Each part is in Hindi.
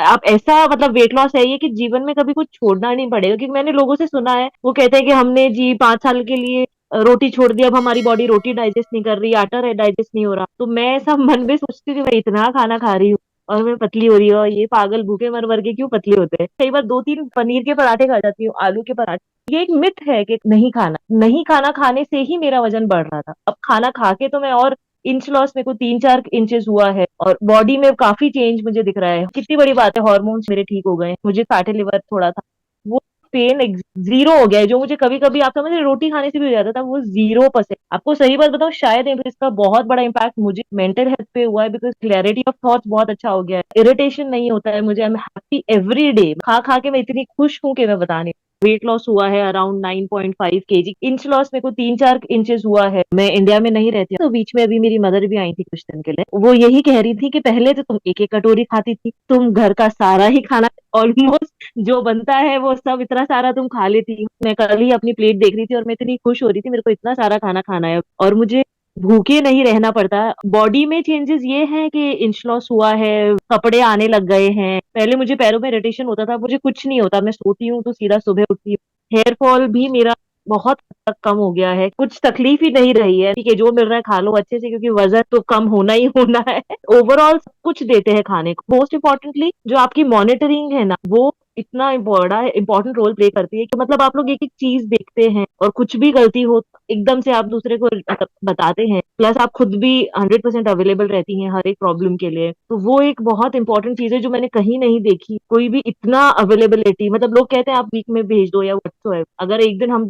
आप ऐसा मतलब वेट लॉस है ये कि जीवन में कभी कुछ छोड़ना नहीं पड़ेगा, क्योंकि मैंने लोगों से सुना है वो कहते हैं कि हमने जी 5 साल के लिए रोटी छोड़ दी, अब हमारी बॉडी रोटी डाइजेस्ट नहीं कर रही, आटा डाइजेस्ट नहीं हो रहा। तो मैं ऐसा मन में सोचती हूँ कि मैं इतना खाना खा रही हूँ और मैं पतली हो रही हूँ, और ये पागल भूखे मर मर के क्यों पतले होते हैं। कई बार 2-3 पनीर के पराठे खा जाती हूँ, आलू के पराठे। ये एक मिथ है कि नहीं खाना खाने से ही मेरा वजन बढ़ रहा था। अब खाना खा के तो मैं और इंच लॉस मेरे को 3-4 इंचेस हुआ है, और बॉडी में काफी चेंज मुझे दिख रहा है। कितनी बड़ी बात है, हॉर्मोन्स मेरे ठीक हो गए हैं, मुझे फैटी लिवर थोड़ा था, वो पेन जीरो हो गया है। जो मुझे कभी कभी आप समझ रहे, रोटी खाने से भी हो जाता था, वो 0%। आपको सही बात बताऊं, शायद इसका बहुत बड़ा इम्पैक्ट मुझे मेंटल हेल्थ पे हुआ है, बिकॉज क्लैरिटी ऑफ थॉट्स बहुत अच्छा हो गया है, इरिटेशन नहीं होता है मुझे, I am happy every day. खा खा के मैं इतनी खुश हूं कि मैं बता नहीं। वेट लॉस हुआ है अराउंड 9.5 kg। इंच लॉस मेरे को 3-4 इंचेस हुआ है। मैं इंडिया में नहीं रहती, तो बीच में अभी मेरी मदर भी आई थी कुछ दिन के लिए। वो यही कह रही थी कि पहले तो तुम एक एक कटोरी खाती थी, तुम घर का सारा ही खाना ऑलमोस्ट जो बनता है वो सब इतना सारा तुम खा लेती हो। मैं कल ही अपनी प्लेट देख रही थी और मैं इतनी खुश हो रही थी, मेरे को इतना सारा खाना खाना है और मुझे भूखे नहीं रहना पड़ता। बॉडी में चेंजेस ये हैं कि इंच लॉस हुआ है, कपड़े आने लग गए हैं। पहले मुझे पैरों में इरिटेशन होता था, मुझे कुछ नहीं होता, मैं सोती हूँ तो सीधा सुबह उठती हूँ। हेयर फॉल भी मेरा बहुत हद तक कम हो गया है, कुछ तकलीफ ही नहीं रही है। ठीक है, जो मिल रहा है खा लो अच्छे से, क्योंकि वजन तो कम होना ही होना है। ओवरऑल सब कुछ देते हैं खाने को। मोस्ट इम्पोर्टेंटली जो आपकी मॉनिटरिंग है ना, वो इतना बड़ा इंपॉर्टेंट रोल प्ले करती है कि मतलब आप लोग एक एक चीज देखते हैं, और कुछ भी गलती हो तो एकदम से आप दूसरे को मतलब बताते हैं। प्लस आप खुद भी 100% अवेलेबल रहती हैं हर एक प्रॉब्लम के लिए। तो वो एक बहुत इंपॉर्टेंट चीज है जो मैंने कहीं नहीं देखी, कोई भी इतना अवेलेबिलिटी। मतलब लोग कहते हैं आप वीक में भेज दो या व्हाट्सएप, अगर एक दिन हम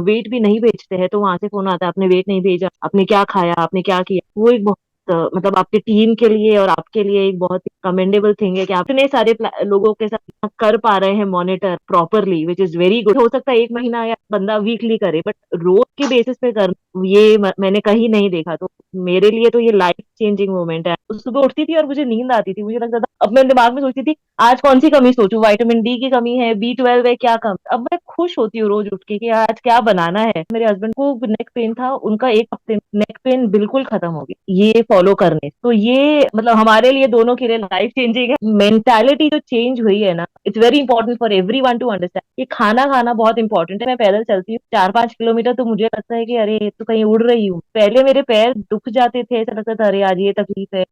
वेट भी नहीं भेजते हैं तो वहां से फोन आता है आपने वेट नहीं भेजा, आपने क्या खाया, आपने क्या किया। वो एक बहुत मतलब आपकी टीम के लिए और आपके लिए एक बहुत कमेंडेबल थिंग है कि आप इतने सारे लोगों के साथ कर पा रहे हैं monitor properly, which is very good. हो सकता है एक महीना या बंदा वीकली करे, बट रोज के बेसिस पे कर, ये मैंने कहीं नहीं देखा। तो मेरे लिए तो ये लाइफ चेंजिंग मोमेंट है। तो सुबह उठती थी और मुझे नींद आती थी, मुझे लगता था, अब मैं दिमाग में सोचती थी आज कौन सी कमी सोचूं, विटामिन डी की कमी है, B12 है, क्या कम। अब मैं खुश होती हूँ रोज उठ के कि आज क्या बनाना है। मेरे हस्बैंड को नेक पेन था, उनका एक हफ्ते नेक पेन बिल्कुल खत्म हो गया ये फॉलो करने। तो ये मतलब हमारे लिए दोनों के लिए लाइफ चेंजिंग है। मेंटालिटी जो चेंज हुई है ना, it's very important for every one two understand. ये खाना खाना बहुत इंपॉर्टेंट है। मैं पैदल चलती हूँ 4-5 किलोमीटर, तो मुझे लगता है कि अरे तो कहीं उड़ रही हूँ। पहले मेरे पैर दुख जाते थे, ऐसा लगता था अरे आज ये तकलीफ है।